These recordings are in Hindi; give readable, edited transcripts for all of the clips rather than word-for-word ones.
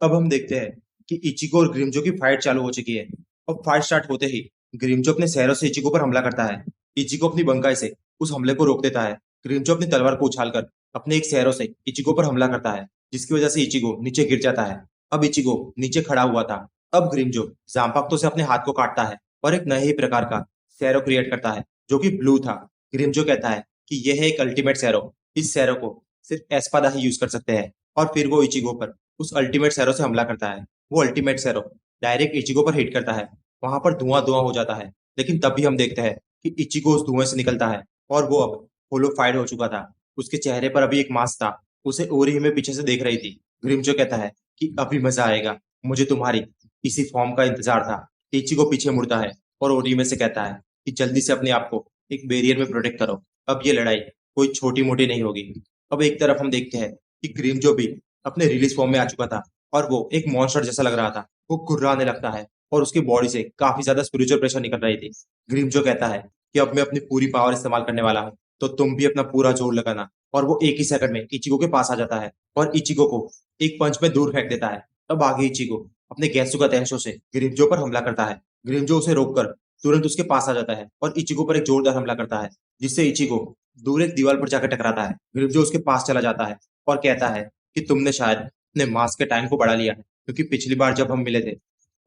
अब हम देखते हैं कि इचिको और ग्रिमजो की फाइट चालू हो चुकी है। अब फाइट स्टार्ट होते ही ग्रिमजो अपने शहरों से इचिको पर हमला करता है। इचिको अपनी बंकाई से उस हमले को रोक देता है। ग्रिमजो अपनी तलवार को उछालकर अपने एक शहरों से इचिको पर हमला करता है, जिसकी वजह से इचिको नीचे गिर जाता है। अब इचिको नीचे खड़ा हुआ था। अब ग्रिमजो जांपाक्तो से अपने हाथ को काटता है और एक नए ही प्रकार का सैरो क्रिएट करता है, जो कि ब्लू था। ग्रिमजो कहता है कि यह है एक अल्टीमेट सैरो। इस सैरो को सिर्फ एस्पादा ही यूज कर सकते हैं। और फिर वो इचिगो पर उस अल्टीमेट सैरो से हमला करता है। वो अल्टीमेट सैरो डायरेक्ट इचिगो पर हिट करता है। वहां पर धुआं धुआं हो जाता है, लेकिन तब भी हम देखते हैं कि इचिगो उस धुएं से निकलता है और वो अब होलोफाइड हो चुका था। उसके चेहरे पर अभी एक मास्क था। उसे ओरिहिमे पीछे से देख रही थी। ग्रिमजो कहता है कि अभी मजा आएगा, मुझे तुम्हारी इसी फॉर्म का इंतजार था। इचिगो पीछे मुड़ता है और ओरिहिमे से कहता है कि जल्दी से अपने आप को एक बैरियर में प्रोटेक्ट करो। अब ये लड़ाई कोई छोटी मोटी नहीं होगी। अब एक तरफ हम देखते हैं कि ग्रिमजो भी अपने रिलीज फॉर्म में आ चुका था और वो एक मॉन्स्टर जैसा लग रहा था। वो गुर्राने लगता है और उसकी बॉडी से काफी ज्यादा स्पिरिचुअल प्रेशर निकल रही थी। ग्रिमजो कहता है कि अब मैं अपनी पूरी पावर इस्तेमाल करने वाला हूँ, तो तुम भी अपना पूरा जोर लगाना। और वो एक ही सेकंड में इचिगो के पास आ जाता है और इचिगो को एक पंच में दूर फेंक देता है। अब आगे इचिगो अपने गैसुगा तैंशो से ग्रिमजो पर हमला करता है। ग्रिमजो उसे रोककर तुरंत उसके पास आ जाता है और इचिगो पर एक जोरदार हमला करता है, जिससे इचिगो दूर एक दीवार पर जाकर टकराता है। ग्रिमजो उसके पास चला जाता है और कहता है कि तुमने शायद अपने मास्क के टाइम को बढ़ा लिया है, क्योंकि पिछली बार जब हम मिले थे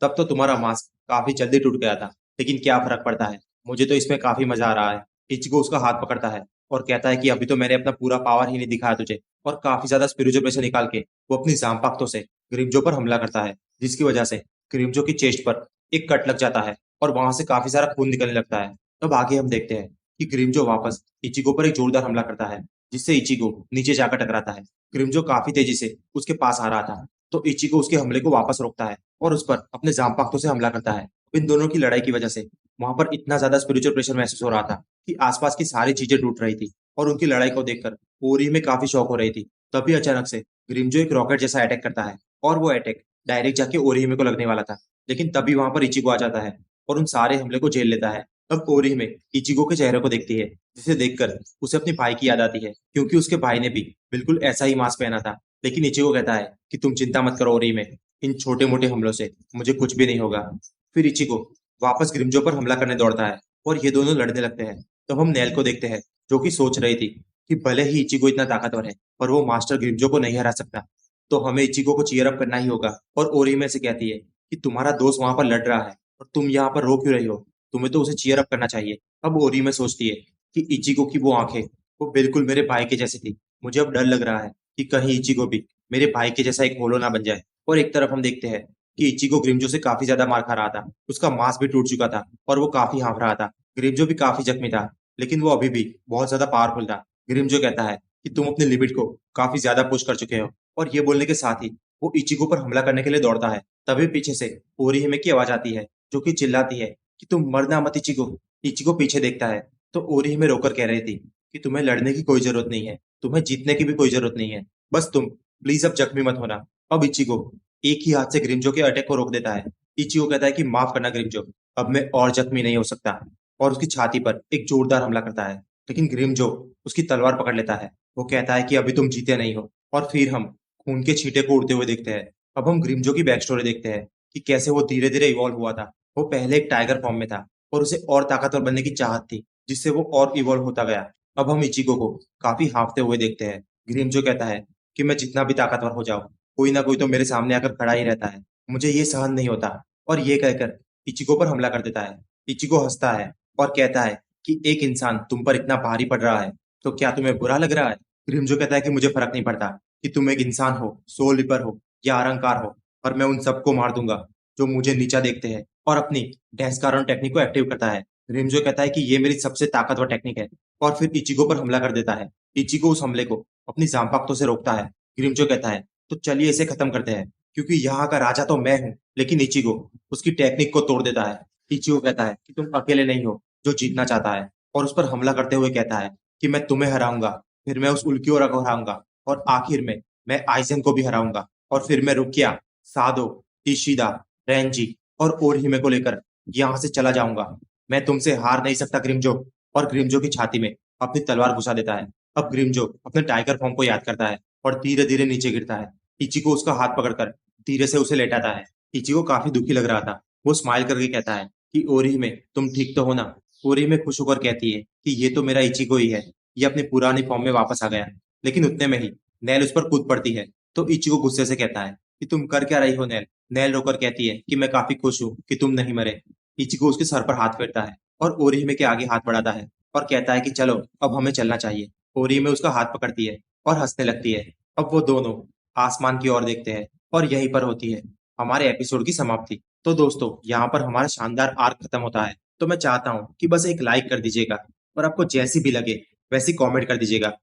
तब तो तुम्हारा मास्क काफी जल्दी टूट गया था। लेकिन क्या फर्क पड़ता है, मुझे तो इसमें काफी मजा आ रहा है। इचिगो उसका हाथ पकड़ता है और कहता है कि अभी तो मैंने अपना पूरा पावर ही नहीं दिखाया तुझे। और काफी ज्यादा स्पिरिचुअल प्रेशर निकाल के वो अपनी जांपाक्तो से ग्रिमजो पर हमला करता है, जिसकी वजह से ग्रिमजो की चेस्ट पर एक कट लग जाता है और वहां से काफी सारा खून निकलने लगता है। अब आगे हम देखते हैं कि ग्रिमजो वापस इचिगो पर एक जोरदार हमला करता है, जिससे इचिगो नीचे जाकर टकराता है। ग्रिमजो काफी तेजी से उसके पास आ रहा था, तो इचिगो उसके हमले को वापस रोकता है और उस पर अपने जांपाक्तो से हमला करता है। इन दोनों की लड़ाई की वजह से वहां पर इतना ज्यादा स्पिरिचुअल प्रेशर महसूस हो रहा था कि आसपास की सारी चीजें टूट रही थी। और उनकी लड़ाई को देखकर ओरी में काफी शौक हो रही थी। तभी अचानक से ग्रिमजो एक रॉकेट जैसा अटैक करता है और वो अटैक डायरेक्ट जाके ओरिहिमे को लगने वाला था। लेकिन तभी वहां पर इचिगो आ जाता है और उन सारे हमले को झेल लेता है। अब ओरिहिमे इचिगो के चेहरे को देखती है, जिसे देखकर उसे अपने भाई की याद आती है, क्योंकि उसके भाई ने भी बिल्कुल ऐसा ही मास्क पहना था। लेकिन इचिगो कहता है कि तुम चिंता मत करो ओरिहिमे, इन छोटे मोटे हमलों से मुझे कुछ भी नहीं होगा। फिर इचिगो वापस ग्रिमजो पर हमला करने दौड़ता है और ये दोनों लड़ने लगते हैं। तब हम नेल को देखते हैं, जो कि सोच रही थी कि भले ही इचिगो इतना ताकतवर है, पर वो मास्टर ग्रिमजो को नहीं हरा सकता। तो हमें इचिगो को चीयर अप करना ही होगा। और ओरिहिमे से कहती है कि तुम्हारा दोस्त वहां पर लड़ रहा है और तुम यहाँ पर रो क्यों रही हो, तुम्हें तो उसे चीयर अप करना चाहिए। अब ओरिहिमे सोचती है कि इचिगो की वो आंखें वो बिल्कुल मेरे भाई के जैसी थी। मुझे अब डर लग रहा है कि कहीं इचिगो भी मेरे भाई के जैसा एक होलो ना बन जाए। और एक तरफ हम देखते हैं कि इचिगो ग्रिमजो से काफी ज्यादा मार खा रहा था। उसका मांस भी टूट चुका था और वो काफी हाँफ रहा था। ग्रिमजो भी काफी जख्मी था, लेकिन वो अभी भी बहुत ज्यादा पावरफुल था। ग्रिमजो कहता है कि तुम अपने लिमिट को काफी ज्यादा पुश कर चुके हो। और ये बोलने के साथ ही वो इचिगो पर हमला करने के लिए दौड़ता है। तभी पीछे से ओरिहिमे की आवाज आती है, जो कि चिल्लाती है कि तुम मरना मत इचिगो। इचिगो पीछे देखता है तो ओरिहिमे रोकर कह रही थी कि तुम्हें लड़ने की कोई जरूरत नहीं है, तुम्हें जीतने की भी कोई जरूरत नहीं है, बस तुम प्लीज अब जख्मी मत होना। अब इचिगो एक ही हाथ से ग्रिमजो के अटैक को रोक देता है। इचिगो कहता है कि माफ करना ग्रिमजो, अब मैं और जख्मी नहीं हो सकता। और उसकी छाती पर एक जोरदार हमला करता है, लेकिन ग्रिमजो उसकी तलवार पकड़ लेता है। वो कहता है कि अभी तुम जीते नहीं हो। और फिर हम खून के छींटे को उड़ते हुए देखते हैं। अब हम ग्रिमजो की बैक स्टोरी देखते हैं कि कैसे वो धीरे धीरे इवॉल्व हुआ था। वो पहले एक टाइगर फॉर्म में था और उसे और ताकतवर बनने की चाहत थी, जिससे वो और इवॉल्व होता गया। अब हम इचिगो को काफी हाँफते हुए देखते हैं। ग्रिमजो कहता है कि मैं जितना भी ताकतवर हो जाऊं, कोई ना कोई तो मेरे सामने आकर खड़ा ही रहता है, मुझे ये सहन नहीं होता। और ये कहकर इचिगो पर हमला कर देता है। इचिगो हंसता है और कहता है कि एक इंसान तुम पर इतना भारी पड़ रहा है, तो क्या तुम्हें बुरा लग रहा है। ग्रिमजो कहता है कि मुझे फर्क नहीं पड़ता कि तुम एक इंसान हो, सोल रिपर हो या अहंकार हो, पर मैं उन सबको मार दूंगा जो मुझे नीचा देखते हैं। और अपनी डेस्कारोन टेक्निक को एक्टिव करता है। ग्रिमजो कहता है कि ये मेरी सबसे ताकतवर टेक्निक है और फिर इचिगो पर हमला कर देता है। इचिगो उस हमले को अपनी जांपाक्तो से रोकता है। ग्रिमजो कहता है तो चलिए इसे खत्म करते हैं, क्योंकि यहाँ का राजा तो मैं हूँ। लेकिन इचिगो उसकी टेक्निक को तोड़ देता है। इचिगो कहता है कि तुम अकेले नहीं हो जो जीतना चाहता है, और उस पर हमला करते हुए कहता है कि मैं तुम्हें हराऊंगा, फिर मैं उस उल्कियोरा को हराऊंगा, और आखिर में मैं आइजेन को भी हराऊंगा। और फिर मैं रुकिया, सादो, इशिदा, रेंजी और ओरहिमे को लेकर यहाँ से चला जाऊंगा। मैं तुमसे हार नहीं सकता ग्रिमजो। और ग्रिमजो की छाती में अपनी तलवार घुसा देता है। अब ग्रिमजो अपने टाइगर फॉर्म को याद करता है और धीरे धीरे नीचे गिरता है। इचिको उसका हाथ पकड़कर धीरे से उसे लेटाता है। इचिको काफी दुखी लग रहा था। वो स्माइल करके कहता है कि ओरिहिमे, तुम ठीक तो हो ना? ओरिहिमे खुश होकर कहती है कि ये तो मेरा इचिको ही है, ये अपनी पुरानी फॉर्म में वापस आ गया। लेकिन उतने में ही नेल उस पर कूद पड़ती है। तो इचिको गुस्से से कहता है कि तुम कर क्या रही हो नेल? नेल रोकर कहती है कि मैं काफी खुश हूँ कि तुम नहीं मरे। इचिको उसके सर पर हाथ फेरता है और ओरिहिमे के आगे हाथ बढ़ाता है और कहता है कि चलो अब हमें चलना चाहिए। ओरिहिमे उसका हाथ पकड़ती है और हंसने लगती है। अब वो दोनों आसमान की ओर देखते हैं और यहीं पर होती है हमारे एपिसोड की समाप्ति। तो दोस्तों, यहाँ पर हमारा शानदार आर्क खत्म होता है। तो मैं चाहता हूँ कि बस एक लाइक कर दीजिएगा और आपको जैसी भी लगे वैसी कमेंट कर दीजिएगा।